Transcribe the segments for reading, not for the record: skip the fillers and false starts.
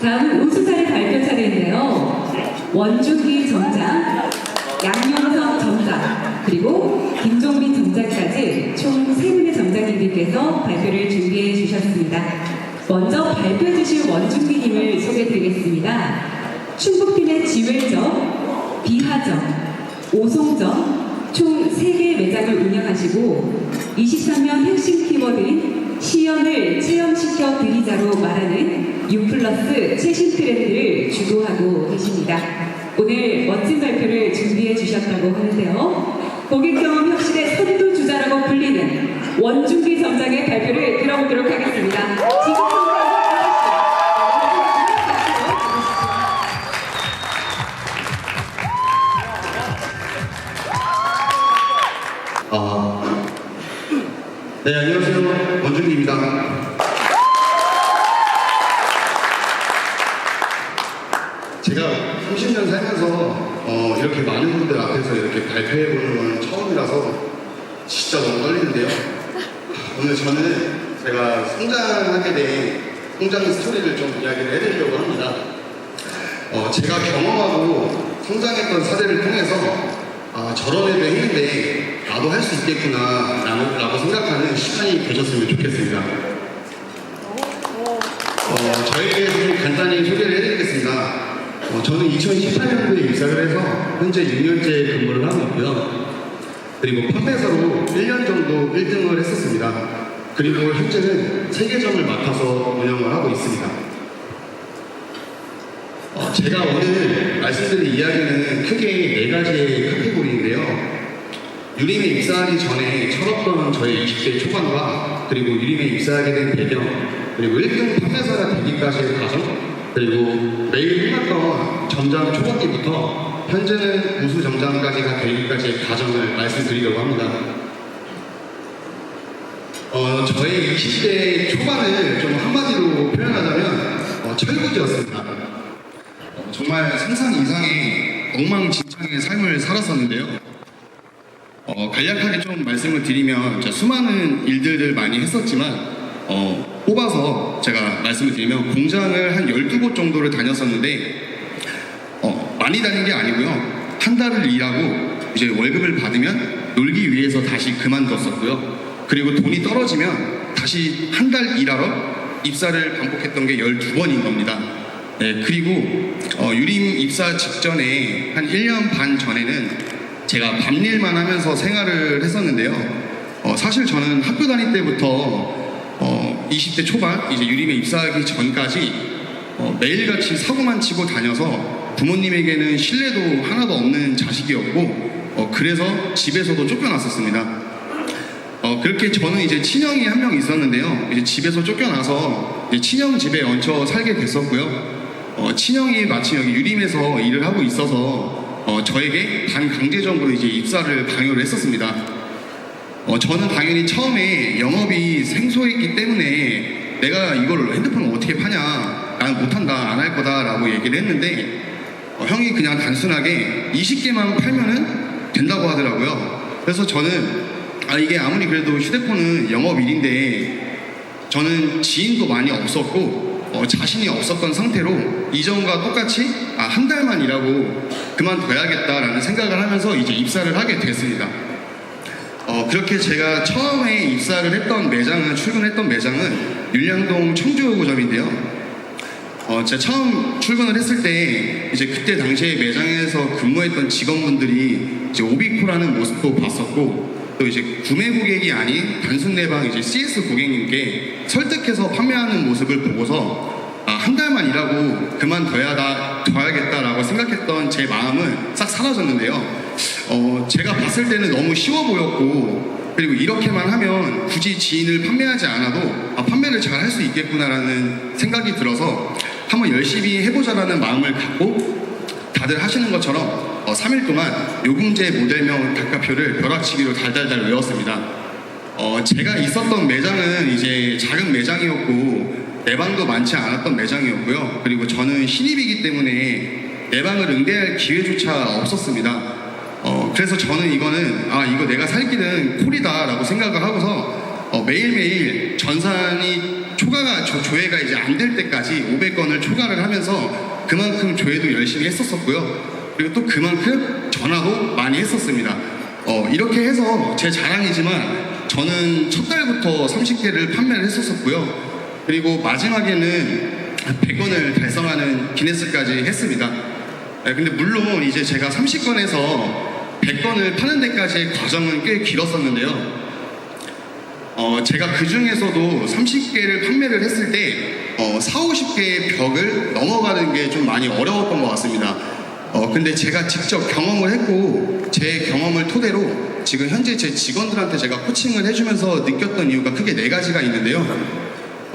다음은 우수사례 발표 차례인데요. 원중기 점장, 양용성 점장, 그리고 김종민 점장까지 총 3분의 점장님들께서 발표를 준비해 주셨습니다. 먼저 발표해 주실 원중기님을 소개드리겠습니다. 충북팀의 지웰점, 비하점, 오송점 총 3개 매장을 운영하시고 23년 핵심 키워드인 시연을 체험시켜 드리자로 말하는 U+ 최신 트렌드를 주도하고 계십니다. 오늘 멋진 발표를 준비해 주셨다고 하는데요. 고객 경험 혁신의 선두주자라고 불리는 원중기 점장의 발표를 들어보도록 하겠습니다. 지금 네, 안녕하세요. 원중기입니다. 제가 30년 살면서 이렇게 많은 분들 앞에서 이렇게 발표해보는 건 처음이라서 진짜 너무 떨리는데요. 오늘 저는 제가 성장하게 된 성장 스토리를 좀 이야기를 해드리려고 합니다. 제가 경험하고 성장했던 사례를 통해서 저런 애도 했는데 나도 할 수 있겠구나 라고 생각하는 시간이 되셨으면 좋겠습니다. 저에 대해서 좀 간단히 소개를 해드리겠습니다. 저는 2018년도에 입사를 해서 현재 6년째 근무를 하고 있고요. 그리고 판매사로 1년 정도 1등을 했었습니다. 그리고 현재는 3개점을 맡아서 운영을 하고 있습니다. 제가 오늘 말씀드릴 이야기는 크게 4가지의 카테고리인데요. 유림에 입사하기 전에 철없던 저의 20대 초반과 그리고 유림에 입사하게 된 배경, 그리고 1등 판매사가 되기까지의 과정, 그리고 매일 끝났던 점장 초반기부터 현재는 우수 점장까지가 되기까지의 과정을 말씀드리려고 합니다. 저의 20대 초반을 좀 한마디로 표현하자면 철부지였습니다. 정말 상상 이상의 엉망진창의 삶을 살았었는데요. 간략하게 좀 말씀을 드리면 수많은 일들을 많이 했었지만 뽑아서 제가 말씀을 드리면 공장을 한 12곳 정도를 다녔었는데 많이 다닌 게 아니고요. 한 달을 일하고 이제 월급을 받으면 놀기 위해서 다시 그만뒀었고요. 그리고 돈이 떨어지면 다시 한 달 일하러 입사를 반복했던 게 12번인 겁니다. 네, 그리고 유림 입사 직전에 한 1년 반 전에는 제가 밤일만 하면서 생활을 했었는데요. 사실 저는 학교 다닐 때부터 20대 초반 이제 유림에 입사하기 전까지 매일같이 사고만 치고 다녀서 부모님에게는 신뢰도 하나도 없는 자식이었고 그래서 집에서도 쫓겨났었습니다. 그렇게 저는 이제 친형이 한 명 있었는데요. 이제 집에서 쫓겨나서 이제 친형 집에 얹혀 살게 됐었고요. 친형이 마침 여기 유림에서 일을 하고 있어서 저에게 반강제적으로 이제 입사를 강요를 했었습니다. 저는 당연히 처음에 영업이 생소했기 때문에 내가 이걸 핸드폰을 어떻게 파냐, 나는 못한다, 안 할 거다 라고 얘기를 했는데 형이 그냥 단순하게 20개만 팔면은 된다고 하더라고요. 그래서 저는 이게 아무리 그래도 휴대폰은 영업일인데 저는 지인도 많이 없었고 자신이 없었던 상태로 이전과 똑같이 한 달만 일하고 그만둬야겠다라는 생각을 하면서 이제 입사를 하게 됐습니다. 그렇게 제가 처음에 입사를 했던 매장은, 출근했던 매장은 율량동 청주구점인데요. 제가 처음 출근을 했을 때 이제 그때 당시에 매장에서 근무했던 직원분들이 이제 오비코라는 모습도 봤었고 또 이제 구매 고객이 아닌 단순 내방 이제 CS 고객님께 설득해서 판매하는 모습을 보고서 한 달만 일하고 그만둬야겠다라고 생각했던 제 마음은 싹 사라졌는데요. 제가 봤을 때는 너무 쉬워 보였고 그리고 이렇게만 하면 굳이 지인을 판매하지 않아도 판매를 잘 할 수 있겠구나라는 생각이 들어서 한번 열심히 해보자라는 마음을 갖고 다들 하시는 것처럼 3일 동안 요금제 모델명 단가표를 벼락치기로 달달달 외웠습니다. 제가 있었던 매장은 이제 작은 매장이었고 내방도 많지 않았던 매장이었고요. 그리고 저는 신입이기 때문에 내방을 응대할 기회조차 없었습니다. 그래서 저는 이거는 이거 내가 살 길은 콜이다 라고 생각을 하고서 매일매일 전산이 조회가 이제 안 될 때까지 500건을 초과를 하면서 그만큼 조회도 열심히 했었었고요. 그리고 또 그만큼 전화도 많이 했었습니다. 이렇게 해서 제 자랑이지만 저는 첫 달부터 30개를 판매를 했었었고요. 그리고 마지막에는 100건을 달성하는 기네스까지 했습니다. 근데 물론 이제 제가 30건에서 100건을 파는 데까지의 과정은 꽤 길었었는데요. 제가 그 중에서도 30개를 판매를 했을 때 40-50개의 벽을 넘어가는 게 좀 많이 어려웠던 것 같습니다. 근데 제가 직접 경험을 했고 제 경험을 토대로 지금 현재 제 직원들한테 제가 코칭을 해주면서 느꼈던 이유가 크게 4가지가 있는데요.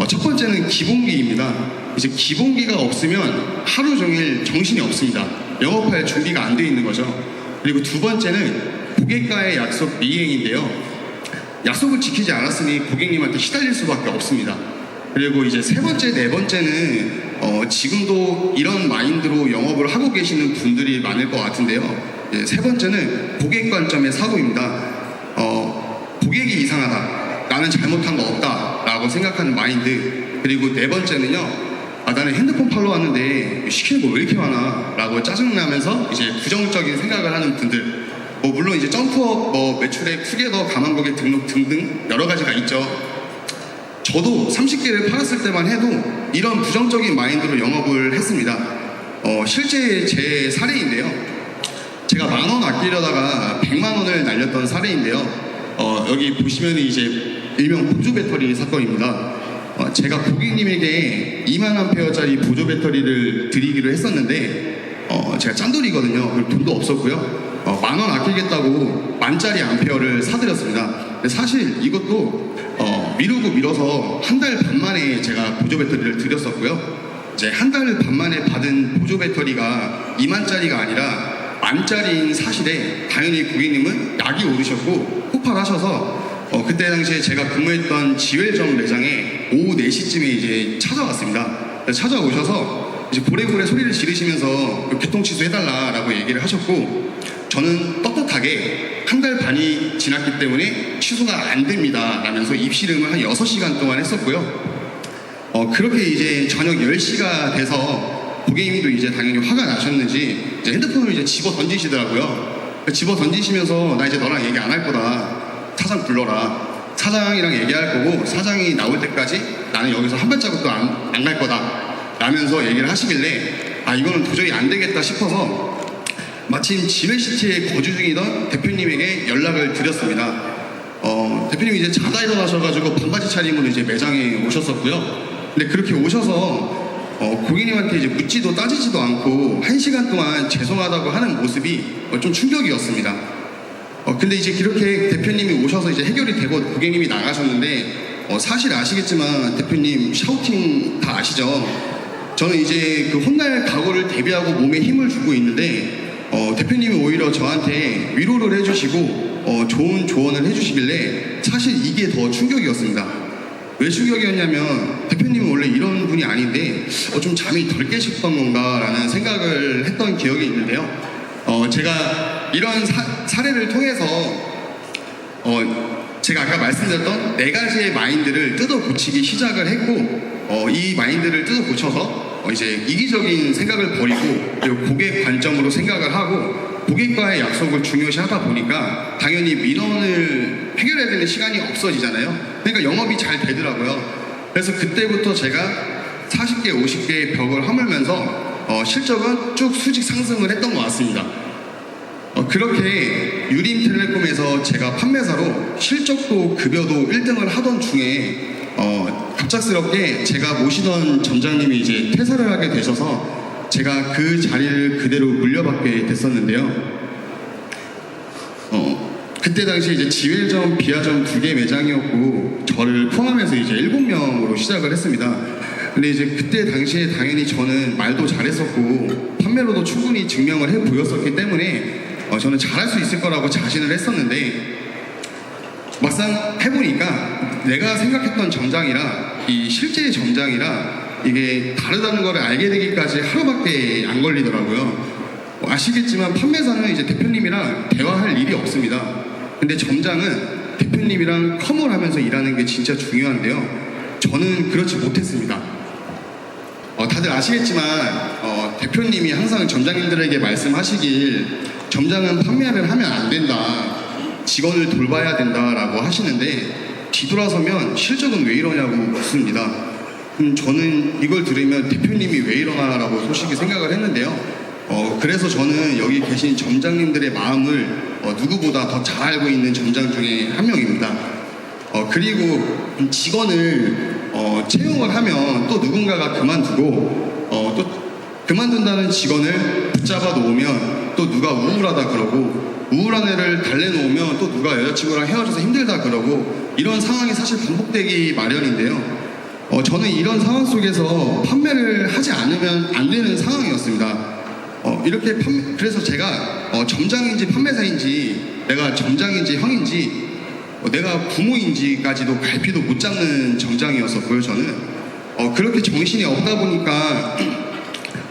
첫 번째는 기본기입니다. 이제 기본기가 없으면 하루 종일 정신이 없습니다. 영업할 준비가 안 돼 있는 거죠. 그리고 두 번째는 고객과의 약속 미행인데요. 약속을 지키지 않았으니 고객님한테 시달릴 수밖에 없습니다. 그리고 이제 세 번째, 네 번째는 지금도 이런 마인드로 영업을 하고 계시는 분들이 많을 것 같은데요. 세 번째는 고객 관점의 사고입니다. 고객이 이상하다, 나는 잘못한 거 없다 라고 생각하는 마인드. 그리고 네 번째는요, 나는 핸드폰 팔러 왔는데 시키는 거 왜 이렇게 많아 라고 짜증나면서 이제 부정적인 생각을 하는 분들. 물론 이제 점프업, 매출액 투게더, 감안고객 등록 등등 여러 가지가 있죠. 저도 30개를 팔았을 때만 해도 이런 부정적인 마인드로 영업을 했습니다. 실제 제 사례인데요. 제가 10,000원 아끼려다가 100만 원을 날렸던 사례인데요. 여기 보시면 이제 일명 보조 배터리 사건입니다. 제가 고객님에게 20,000A짜리 보조 배터리를 드리기로 했었는데 제가 짠돌이거든요. 그리고 돈도 없었고요. 10,000원 아끼겠다고 10,000짜리 암페어를 사드렸습니다. 근데 사실 이것도 미루고 밀어서 한 달 반 만에 제가 보조 배터리를 드렸었고요. 이제 한 달 반 만에 받은 보조 배터리가 20,000짜리가 아니라 10,000짜리인 사실에 당연히 고객님은 약이 오르셨고 폭발하셔서 그때 당시에 제가 근무했던 지웰점 매장에 오후 4시쯤에 이제 찾아왔습니다. 찾아오셔서 이제 고래고래 소리를 지르시면서 교통 취소해달라라고 얘기를 하셨고, 저는 떳떳하게 한 달 반이 지났기 때문에 취소가 안 됩니다 라면서 입씨름을 한 6시간 동안 했었고요. 그렇게 이제 저녁 10시가 돼서 고객님도 이제 당연히 화가 나셨는지 이제 핸드폰을 이제 집어 던지시더라고요. 집어 던지시면서 나 이제 너랑 얘기 안 할 거다, 사장 불러라, 사장이랑 얘기할 거고 사장이 나올 때까지 나는 여기서 한 발자국도 안 갈 거다 라면서 얘기를 하시길래 이거는 도저히 안 되겠다 싶어서 마침 지웰시티에 거주 중이던 대표님에게 연락을 드렸습니다. 대표님이 이제 자다 일어나셔가지고 반바지 차림으로 이제 매장에 오셨었고요. 근데 그렇게 오셔서 고객님한테 이제 묻지도 따지지도 않고 1시간 동안 죄송하다고 하는 모습이 좀 충격이었습니다. 근데 이제 그렇게 대표님이 오셔서 이제 해결이 되고 고객님이 나가셨는데 사실 아시겠지만 대표님 샤우팅 다 아시죠? 저는 이제 그 혼날 각오를 대비하고 몸에 힘을 주고 있는데 대표님이 오히려 저한테 위로를 해주시고 좋은 조언을 해주시길래 사실 이게 더 충격이었습니다. 왜 충격이었냐면 대표님은 원래 이런 분이 아닌데 좀 잠이 덜 깨셨던 건가 라는 생각을 했던 기억이 있는데요. 제가 이런 사례를 통해서 제가 아까 말씀드렸던 4가지의 마인드를 뜯어 고치기 시작을 했고 이 마인드를 뜯어 고쳐서 이제 이기적인 생각을 버리고 그리고 고객 관점으로 생각을 하고 고객과의 약속을 중요시 하다 보니까 당연히 민원을 해결해야 되는 시간이 없어지잖아요. 그러니까 영업이 잘 되더라고요. 그래서 그때부터 제가 40개, 50개의 벽을 허물면서 실적은 쭉 수직 상승을 했던 것 같습니다. 그렇게 유림텔레콤에서 제가 판매사로 실적도 급여도 1등을 하던 중에 갑작스럽게 제가 모시던 점장님이 이제 퇴사를 하게 되셔서 제가 그 자리를 그대로 물려받게 됐었는데요. 그때 당시 이제 지웰점, 비아점 2개 매장이었고 저를 포함해서 이제 7명으로 시작을 했습니다. 근데 이제 그때 당시에 당연히 저는 말도 잘했었고 판매로도 충분히 증명을 해 보였었기 때문에 저는 잘할 수 있을 거라고 자신을 했었는데 막상 해보니까 내가 생각했던 점장이랑 이 실제 점장이랑 이게 다르다는 걸 알게 되기까지 하루밖에 안 걸리더라고요. 아시겠지만 판매사는 이제 대표님이랑 대화할 일이 없습니다. 근데 점장은 대표님이랑 컴을 하면서 일하는 게 진짜 중요한데요. 저는 그렇지 못했습니다. 다들 아시겠지만 대표님이 항상 점장님들에게 말씀하시길 점장은 판매를 하면 안 된다, 직원을 돌봐야 된다라고 하시는데 뒤돌아서면 실적은 왜 이러냐고 묻습니다. 저는 이걸 들으면 대표님이 왜 이러나라고 솔직히 생각을 했는데요. 그래서 저는 여기 계신 점장님들의 마음을 누구보다 더 잘 알고 있는 점장 중에 한 명입니다. 그리고 직원을 채용을 하면 또 누군가가 그만두고 또 그만둔다는 직원을 붙잡아 놓으면 또 누가 우울하다 그러고, 우울한 애를 달래놓으면 또 누가 여자친구랑 헤어져서 힘들다 그러고, 이런 상황이 사실 반복되기 마련인데요. 저는 이런 상황 속에서 판매를 하지 않으면 안 되는 상황이었습니다. 그래서 제가 점장인지 판매사인지, 내가 점장인지 형인지, 내가 부모인지까지도 갈피도 못 잡는 점장이었었고요. 저는 그렇게 정신이 없다 보니까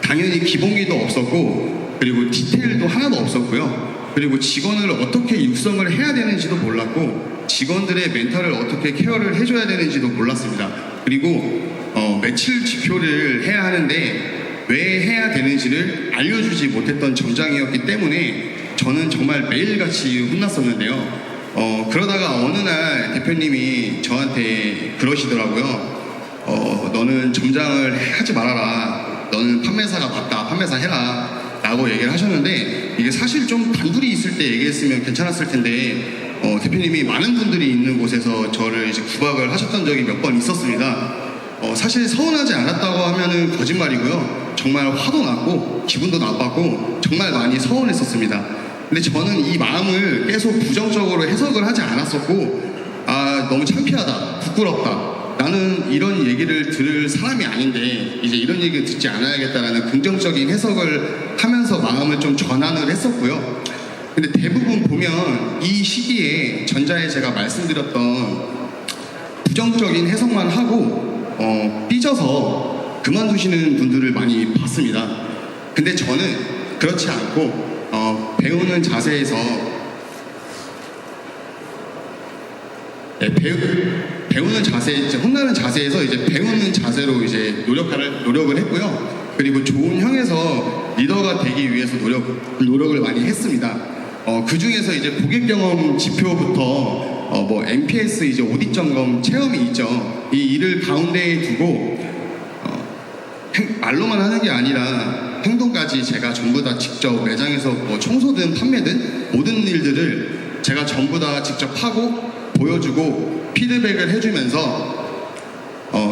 당연히 기본기도 없었고, 그리고 디테일도 하나도 없었고요. 그리고 직원을 어떻게 육성을 해야 되는지도 몰랐고, 직원들의 멘탈을 어떻게 케어를 해줘야 되는지도 몰랐습니다. 그리고 매출 지표를 해야 하는데 왜 해야 되는지를 알려주지 못했던 점장이었기 때문에 저는 정말 매일같이 혼났었는데요. 그러다가 어느 날 대표님이 저한테 그러시더라고요. 너는 점장을 하지 말아라, 너는 판매사가 맞다, 판매사 해라 라고 얘기를 하셨는데, 이게 사실 좀 단둘이 있을 때 얘기했으면 괜찮았을 텐데 대표님이 많은 분들이 있는 곳에서 저를 이제 구박을 하셨던 적이 몇 번 있었습니다. 사실 서운하지 않았다고 하면은 거짓말이고요. 정말 화도 났고 기분도 나빴고 정말 많이 서운했었습니다. 근데 저는 이 마음을 계속 부정적으로 해석을 하지 않았었고, 너무 창피하다, 부끄럽다, 나는 이런 얘기를 들을 사람이 아닌데 이제 이런 얘기를 듣지 않아야겠다라는 긍정적인 해석을 하면서 마음을 좀 전환을 했었고요. 근데 대부분 보면 이 시기에 전자에 제가 말씀드렸던 부정적인 해석만 하고 삐져서 그만두시는 분들을 많이 봤습니다. 근데 저는 그렇지 않고 배우는 자세에서 배우는 자세, 이제 혼나는 자세에서 이제 배우는 자세로 이제 노력을 했고요. 그리고 좋은 형에서 리더가 되기 위해서 노력을 많이 했습니다. 그 중에서 이제 고객 경험 지표부터 뭐 NPS 이제 오디 점검 체험이 있죠. 이 일을 가운데에 두고 말로만 하는 게 아니라 행동까지 제가 전부 다 직접 매장에서 뭐 청소든 판매든 모든 일들을 제가 전부 다 직접 하고 보여주고 피드백을 해주면서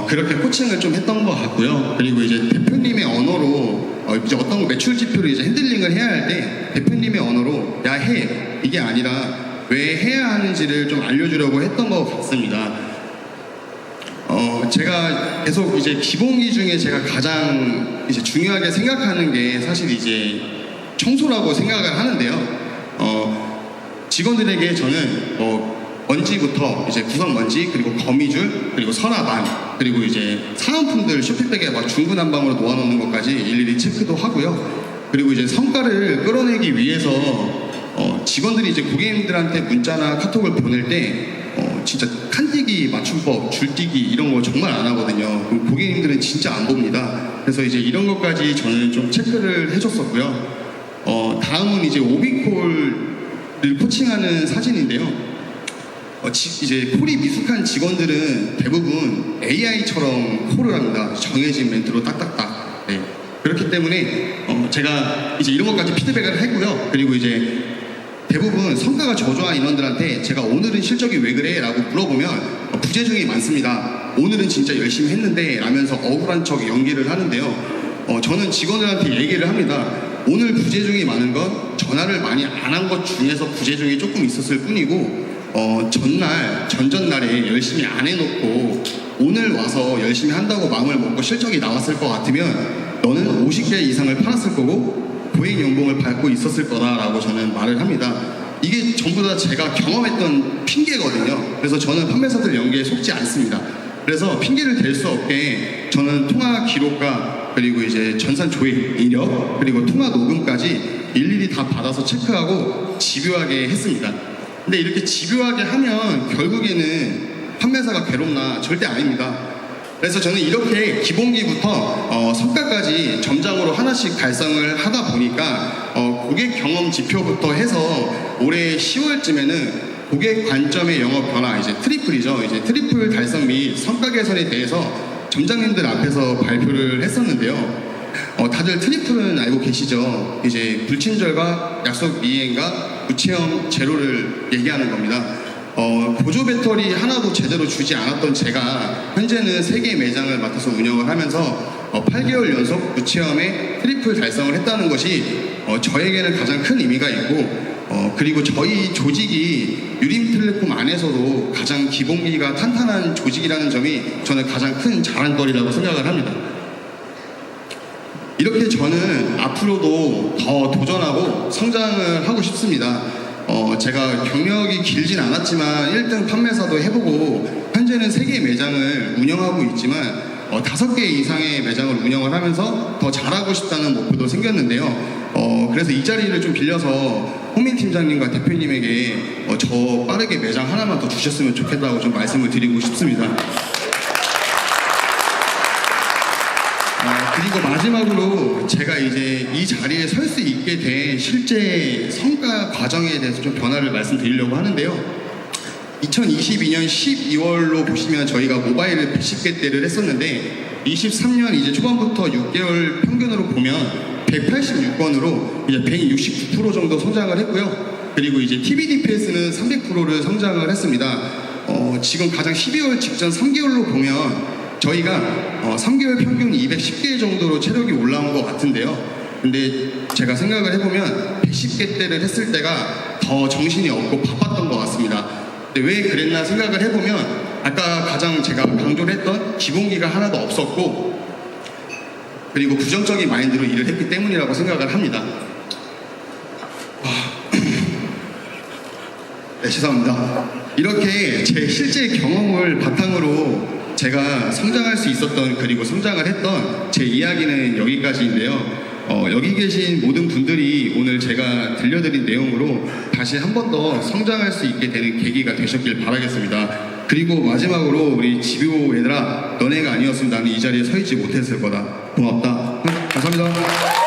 그렇게 코칭을 좀 했던 것 같고요. 그리고 이제 대표님의 언어로 이제 어떤 매출 지표를 이제 핸들링을 해야 할 때 대표님의 언어로 야 해, 이게 아니라 왜 해야 하는지를 좀 알려주려고 했던 것 같습니다. 제가 계속 이제 기본기 중에 제가 가장 이제 중요하게 생각하는 게 사실 이제 청소라고 생각을 하는데요. 직원들에게 저는 먼지부터 이제 구성 먼지, 그리고 거미줄, 그리고 서랍안, 그리고 이제 사은품들 쇼핑백에 막 중구난방으로 놓아놓는 것까지 일일이 체크도 하고요. 그리고 이제 성과를 끌어내기 위해서 직원들이 이제 고객님들한테 문자나 카톡을 보낼 때 진짜 칸뛰기, 맞춤법, 줄뛰기 이런 거 정말 안 하거든요. 그럼 고객님들은 진짜 안 봅니다. 그래서 이제 이런 것까지 저는 좀 체크를 해줬었고요. 다음은 이제 오비콜을 코칭하는 사진인데요. 이제 콜이 미숙한 직원들은 대부분 AI처럼 콜을 합니다. 정해진 멘트로 딱딱딱. 네. 그렇기 때문에 제가 이제 이런 것까지 피드백을 했고요. 그리고 이제 대부분 성과가 저조한 인원들한테 제가 오늘은 실적이 왜 그래? 라고 물어보면 부재중이 많습니다. 오늘은 진짜 열심히 했는데 라면서 억울한 척 연기를 하는데요. 저는 직원들한테 얘기를 합니다. 오늘 부재중이 많은 건 전화를 많이 안 한 것 중에서 부재중이 조금 있었을 뿐이고 전전날에 열심히 안 해놓고 오늘 와서 열심히 한다고 마음을 먹고 실적이 나왔을 것 같으면 너는 50개 이상을 팔았을 거고 고액 연봉을 받고 있었을 거다라고 저는 말을 합니다. 이게 전부 다 제가 경험했던 핑계거든요. 그래서 저는 판매사들 연기에 속지 않습니다. 그래서 핑계를 댈 수 없게 저는 통화 기록과 그리고 이제 전산 조회 이력 그리고 통화 녹음까지 일일이 다 받아서 체크하고 집요하게 했습니다. 근데 이렇게 집요하게 하면 결국에는 판매사가 괴롭나? 절대 아닙니다. 그래서 저는 이렇게 기본기부터 성과까지 점장으로 하나씩 달성을 하다 보니까 고객 경험 지표부터 해서 올해 10월쯤에는 고객 관점의 영업 변화, 이제 트리플이죠. 이제 트리플 달성 및 성과 개선에 대해서 점장님들 앞에서 발표를 했었는데요. 다들 트리플은 알고 계시죠? 이제 불친절과 약속 미행과 무체험 제로를 얘기하는 겁니다. 보조 배터리 하나도 제대로 주지 않았던 제가 현재는 3개 매장을 맡아서 운영을 하면서 8개월 연속 무체험에 트리플 달성을 했다는 것이 저에게는 가장 큰 의미가 있고 그리고 저희 조직이 유림텔레콤 안에서도 가장 기본기가 탄탄한 조직이라는 점이 저는 가장 큰 자랑거리라고 생각을 합니다. 이렇게 저는 앞으로도 더 도전하고 성장을 하고 싶습니다. 제가 경력이 길진 않았지만 1등 판매사도 해보고 현재는 3개 매장을 운영하고 있지만 5개 이상의 매장을 운영을 하면서 더 잘하고 싶다는 목표도 생겼는데요. 그래서 이 자리를 좀 빌려서 홍민 팀장님과 대표님에게 저 빠르게 매장 하나만 더 주셨으면 좋겠다고 좀 말씀을 드리고 싶습니다. 그리고 마지막으로 제가 이제 이 자리에 설 수 있게 된 실제 성과 과정에 대해서 좀 변화를 말씀드리려고 하는데요. 2022년 12월로 보시면 저희가 모바일을 110개대를 했었는데 23년 이제 초반부터 6개월 평균으로 보면 186건으로 이제 169% 정도 성장을 했고요. 그리고 이제 TV DPS는 300%를 성장을 했습니다. 지금 가장 12월 직전 3개월로 보면 저희가 3개월 평균 210개 정도로 체력이 올라온 것 같은데요. 근데 제가 생각을 해보면 110개대를 했을 때가 더 정신이 없고 바빴던 것 같습니다. 근데 왜 그랬나 생각을 해보면 아까 가장 제가 강조를 했던 기본기가 하나도 없었고 그리고 부정적인 마인드로 일을 했기 때문이라고 생각을 합니다. 네, 죄송합니다. 이렇게 제 실제 경험을 바탕으로 제가 성장할 수 있었던 그리고 성장을 했던 제 이야기는 여기까지인데요. 여기 계신 모든 분들이 오늘 제가 들려드린 내용으로 다시 한 번 더 성장할 수 있게 되는 계기가 되셨길 바라겠습니다. 그리고 마지막으로 우리 지비오 얘들아, 너네가 아니었으면 나는 이 자리에 서 있지 못했을 거다. 고맙다. 감사합니다.